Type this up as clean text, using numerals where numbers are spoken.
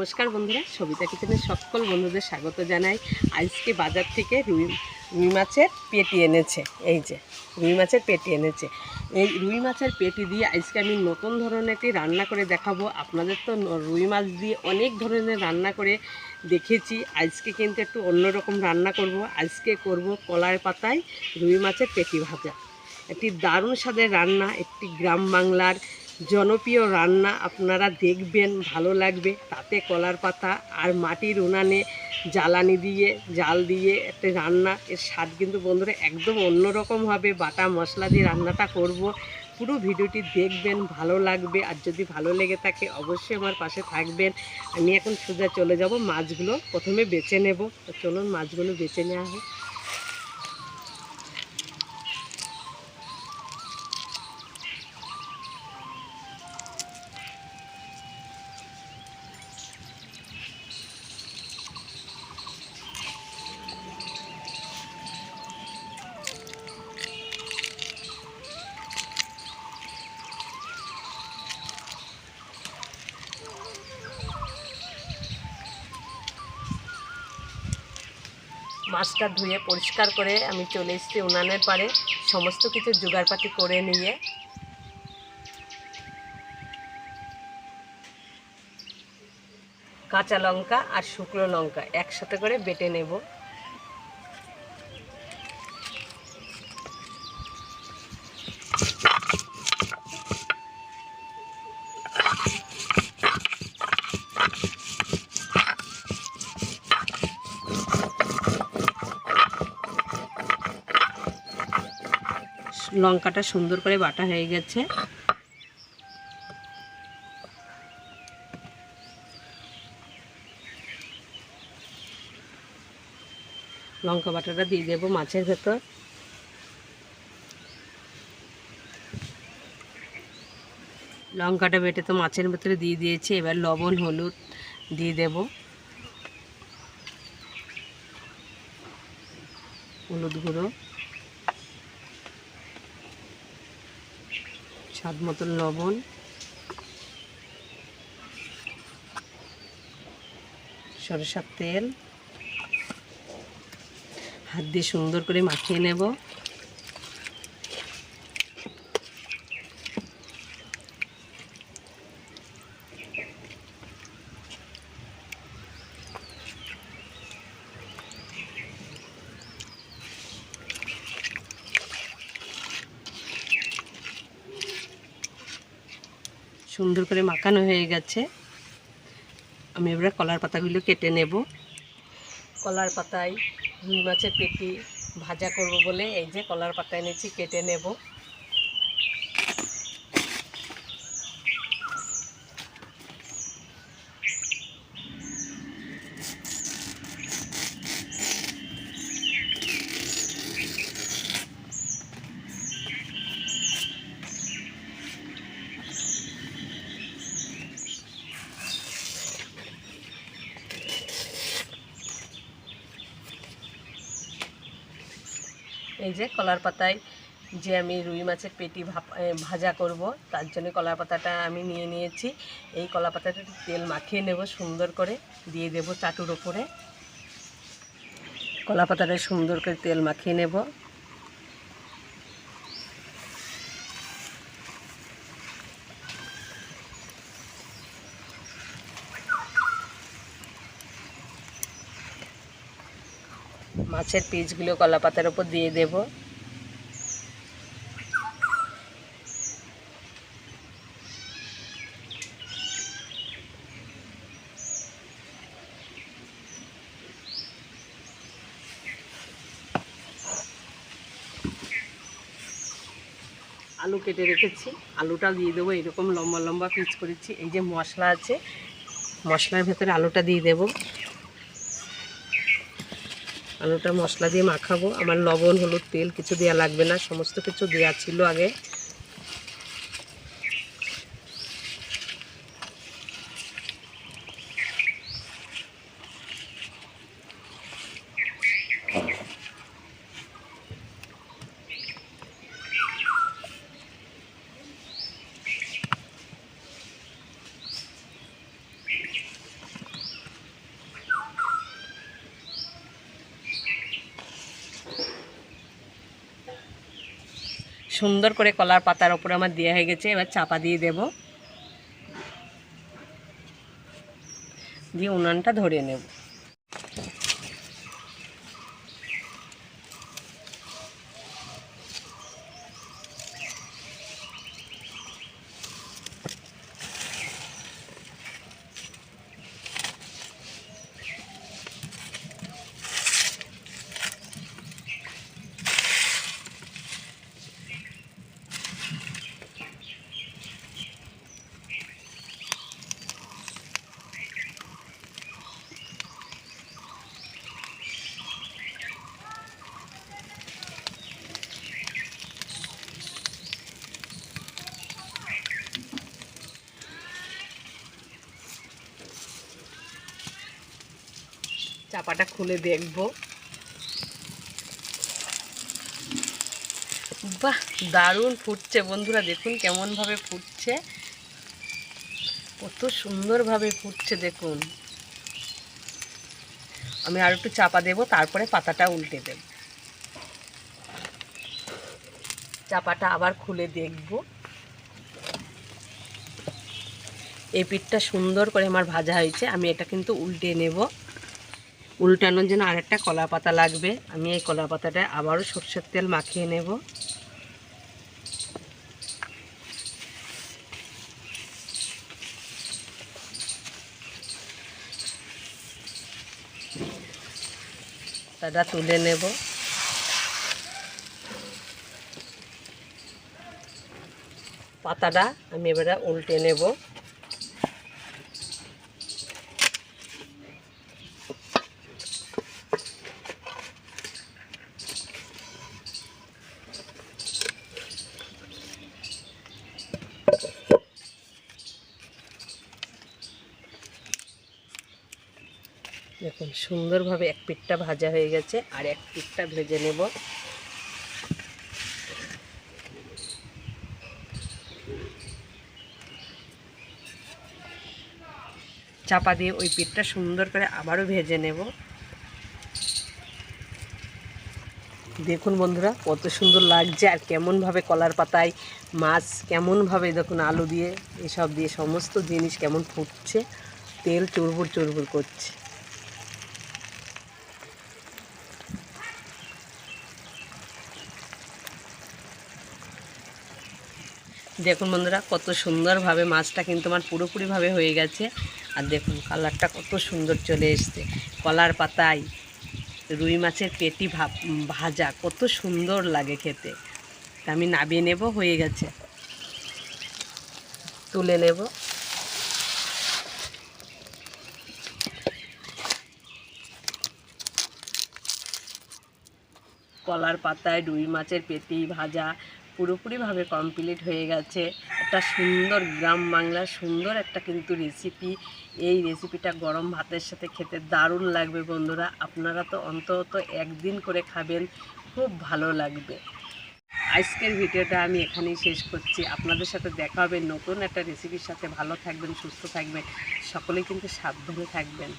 নমস্কার বন্ধুরা, সবিতা কিচেনের সকল বন্ধুদের স্বাগত জানাই। আজকে বাজার থেকে রুই মাছের পেটি এনেছে। এই যে রুই মাছের পেটি এনেছে। এই রুই মাছের পেটি দিয়ে আজকে আমি নতুন ধরনের একটি রান্না করে দেখাবো। আপনাদের তো রুই মাছ দিয়ে অনেক ধরনের রান্না করে দেখেছি। আজকে কিন্তু একটু অন্যরকম রান্না করব। আজকে করব কলার পাতায় রুই মাছের পেটি ভাজা। একটি দারুণ স্বাদের রান্না, একটি গ্রাম বাংলার জনপ্রিয় রান্না। আপনারা দেখবেন, ভালো লাগবে। তাতে কলার পাতা আর মাটির উনানে জ্বালানি দিয়ে জাল দিয়ে একটা রান্না, এর স্বাদ কিন্তু বন্ধুরা একদম অন্যরকম হবে। বাটা মশলা দিয়ে রান্নাটা করব। পুরো ভিডিওটি দেখবেন, ভালো লাগবে। আর যদি ভালো লেগে থাকে অবশ্যই আমার পাশে থাকবেন। আমি এখন সোজা চলে যাব, মাছগুলো প্রথমে বেছে নেব। তো চলুন মাছগুলো বেছে নেওয়া হোক। মাছটা ধুয়ে পরিষ্কার করে আমি চলে এসেছি উনানের পাড়ে, সমস্ত কিছু জোগাড়পাতি করে নিয়ে। কাঁচা লঙ্কা আর শুকনো লঙ্কা একসাথে করে বেটে নেব। লঙ্কাটা সুন্দর করে বাটা হয়ে গেছে। লঙ্কা বাটাটা দিয়ে দেবো মাছের ভেতর। লঙ্কাটা বেটে তো মাছের ভেতরে দিয়ে দিয়েছি। এবার লবণ হলুদ দিয়ে দেব। হলুদ গুঁড়ো, স্বাদ মতন লবণ, সরষের তেল, হাত দিয়ে সুন্দর করে মাখিয়ে নেব। সুন্দর করে মাখানো হয়ে গেছে। আমি এবার কলার পাতাগুলো কেটে নেব। কলার পাতায় রুই মাছের পেটি ভাজা করব বলে এই যে কলার পাতা এনেছি, কেটে নেব। এই যে কলার পাতায় যে আমি রুই মাছের পেটি ভাজা করব, তার জন্য কলার পাতাটা আমি নিয়ে নিয়েছি। এই কলা পাতাটা তেল মাখিয়ে নেব, সুন্দর করে দিয়ে দেব চাটুর ওপরে। কলা পাতাটা সুন্দর করে তেল মাখিয়ে নেব। মাছের পিসগুলো কলা পাতার ওপর দিয়ে দেব। আলু কেটে রেখেছি, আলুটা দিয়ে দেবো। এরকম লম্বা লম্বা পিস করেছি। এই যে মশলা আছে, মশলার ভেতরে আলুটা দিয়ে দেব। আলুটা মশলা দিয়ে মাখাবো। আমার লবণ হলুদ তেল কিছু দেওয়া লাগবে না, সমস্ত কিছু দেওয়া ছিল আগে। সুন্দর করে কলার পাতার ওপরে আমার দেওয়া হয়ে গেছে। এবার চাপা দিয়ে দেব, দিয়ে উনানটা ধরিয়ে নেব। চাপাটা খুলে দেখব। বাহ, দারুণ ফুটছে বন্ধুরা, দেখুন কেমনভাবে ফুটছে, কত সুন্দরভাবে ফুটছে দেখুন। আমি আর একটু চাপা দেব, তারপরে পাতাটা উল্টে দেব। চাপাটা আবার খুলে দেখব। এই পিঠটা সুন্দর করে আমার ভাজা হয়েছে। আমি এটা কিন্তু উল্টে নেব। উল্টানোর জন্য আরেকটা কলা পাতা লাগবে। আমি এই কলা পাতাটা আবারও সরষের তেল মাখিয়ে নেব। পাতাটা তুলে নেব। পাতাটা আমি এবারে উল্টে নেব। দেখুন সুন্দরভাবে এক পিঠটা ভাজা হয়ে গেছে, আর এক পিঠটা ভেজে নেব। চাপা দিয়ে ওই পিঠটা সুন্দর করে আবারও ভেজে নেব। দেখুন বন্ধুরা কত সুন্দর লাগছে, আর কেমনভাবে কলার পাতায় মাছ, কেমনভাবে দেখুন আলু দিয়ে এসব দিয়ে সমস্ত জিনিস কেমন ফুটছে, তেল চুরবুর চুরবুর করছে। দেখুন বন্ধুরা কত সুন্দরভাবে মাছটা কিন্তু আমার পুরোপুরিভাবে হয়ে গেছে। আর দেখুন কালারটা কত সুন্দর চলে এসছে। কলার পাতায় রুই মাছের পেটি ভাজা কত সুন্দর লাগে খেতে। তা আমি নামিয়ে নেব, হয়ে গেছে, তুলে নেব। কলার পাতায় রুই মাছের পেটি ভাজা পুরোপুরিভাবে কমপ্লিট হয়ে গেছে। একটা সুন্দর গ্রাম বাংলার সুন্দর একটা কিন্তু রেসিপি। এই রেসিপিটা গরম ভাতের সাথে খেতে দারুণ লাগবে বন্ধুরা। আপনারা তো অন্তত একদিন করে খাবেন, খুব ভালো লাগবে। আজকের ভিডিওটা আমি এখানেই শেষ করছি। আপনাদের সাথে দেখা হবে নতুন একটা রেসিপির সাথে। ভালো থাকবেন, সুস্থ থাকবেন, সকলেই কিন্তু সাবধানে থাকবেন।